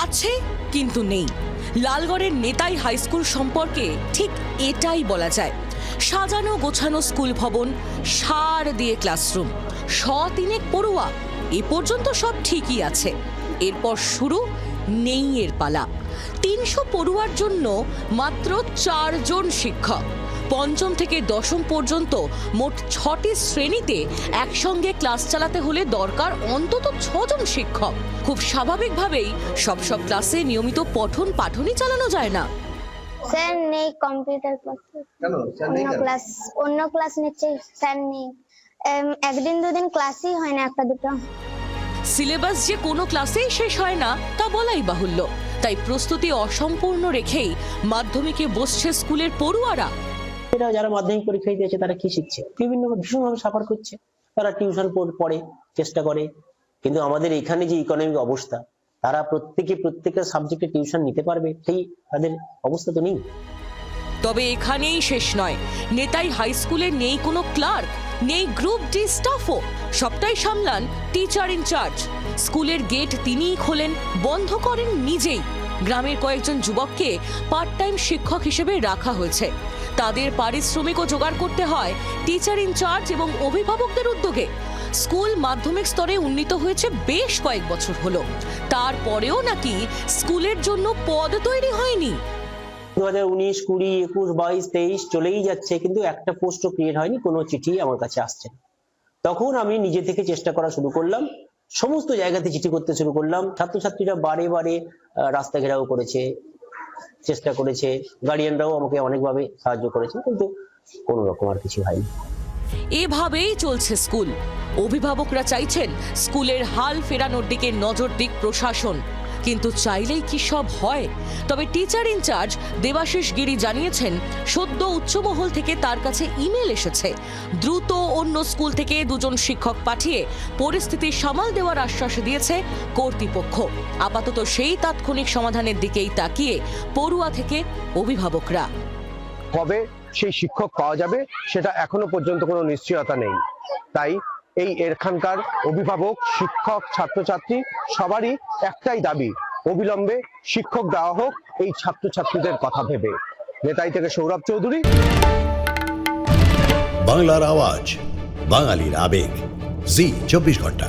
আছে কিন্তু নেই। লালগড়ের নেতাই হাই স্কুল সম্পর্কে ঠিক এটাই বলা যায়। সাজানো গোছানো স্কুল ভবন, সার দিয়ে ক্লাসরুম, 100 পড়ুয়া, এ পর্যন্ত সব ঠিকই আছে। এরপর শুরু নেই এর পালা। 300 পড়ুয়ার জন্য মাত্র 4 জন শিক্ষক। পঞ্চম থেকে দশম পর্যন্ত মোট 6টি শ্রেণীতে একসঙ্গে ক্লাস চালাতে হলে দরকার অন্তত 6 জন শিক্ষক। খুব স্বাভাবিকভাবেই সব ক্লাসে নিয়মিত পঠন পাঠনই চালানো যায় না। স্যার নেই কম্পিউটার ক্লাস। অন্য ক্লাস নিচ্ছে স্যার নেই। একদিন দুদিন ক্লাসই হয় না, একটা দুটো। সিলেবাস যে কোনো ক্লাসেই শেষ হয় না তা বলাই বাহুল্য। তাই প্রস্তুতি অসম্পূর্ণ রেখেই মাধ্যমিকে বসছে স্কুলের পড়ুয়ারা। যারা মাধ্যমিক পরীক্ষা দিয়েছে তারা কি শিখছে? ভীষণভাবে সাফার করছে। তারা টিউশন পড়ে, চেষ্টা করে, কিন্তু আমাদের এখানে যে ইকোনমিক অবস্থা, তারা প্রত্যেকটা সাবজেক্টে টিউশন নিতে পারবে সেই তাদের অবস্থা তো নেই। তবে এখানেই শেষ নয়। নেতাই হাই স্কুলে নেই কোনো ক্লার্ক, নেই গ্রুপ ডি স্টাফও। সবটাই সামলান টিচার ইনচার্জ। স্কুলের গেট তিনিই খোলেন, বন্ধ করেন নিজেই। গ্রামের কয়েকজন যুবককে পার্ট টাইম শিক্ষক হিসেবে রাখা হয়েছে। তাদের পারিশ্রমিকও জোগাড় করতে হয় টিচার ইনচার্জ এবং অভিভাবকদের উদ্যোগে। স্কুল মাধ্যমিক স্তরে উন্নীত হয়েছে বেশ কয়েক বছর হলো, তারপরেও নাকি স্কুলের জন্য পদ তৈরি হয়নি। 2019, 20, 21, 22, 23 চলেই যাচ্ছে, কিন্তু একটা পোস্টও ক্রিয়েট হয়নি, কোনো চিঠি আমার কাছে আসছে না। তখন আমি নিজে থেকে চেষ্টা করা শুরু করলাম, সমস্ত জায়গাতে চিঠি করতে শুরু করলাম। ছাত্রছাত্রীরা বারে রাস্তা ঘেরাও করেছে, চেষ্টা করেছে, গার্ডিয়ানরাও আমাকে অনেকভাবে সাহায্য করেছে, কিন্তু কোনো রকম আর কিছু হয়নি। এভাবেই চলছে স্কুল। অভিভাবকরা চাইছেন স্কুলের হাল ফেরানোর দিকে নজর দিক প্রশাসন, কিন্তু চাইলেই কি সব হয়? তবে টিচার ইনচার্জ দেবাশিস গিরি জানিয়েছেন, সদ্য উচ্চমহল থেকে তার কাছে ইমেল এসেছে। দ্রুত অন্য স্কুল থেকে 2 জন শিক্ষক পাঠিয়ে পরিস্থিতি সামাল দেওয়ার আশ্বাস দিয়েছে কর্তৃপক্ষ। আপাতত সেই তাৎক্ষণিক সমাধানের দিকেই তাকিয়ে পড়ুয়া থেকে অভিভাবকরা। কবে সেই শিক্ষক পাওয়া যাবে সেটা এখনো পর্যন্ত কোনো নিশ্চয়তা নেই। তাই এখানকার অভিভাবক, শিক্ষক, ছাত্রছাত্রী সবারই একটাই দাবি, অবিলম্বে শিক্ষক দেওয়া হোক এই ছাত্রছাত্রীদের কথা ভেবে। নেতাই থেকে সৌরভ চৌধুরী, বাংলার আওয়াজ, বাঙালির আবেগ, জি 24 ঘন্টা।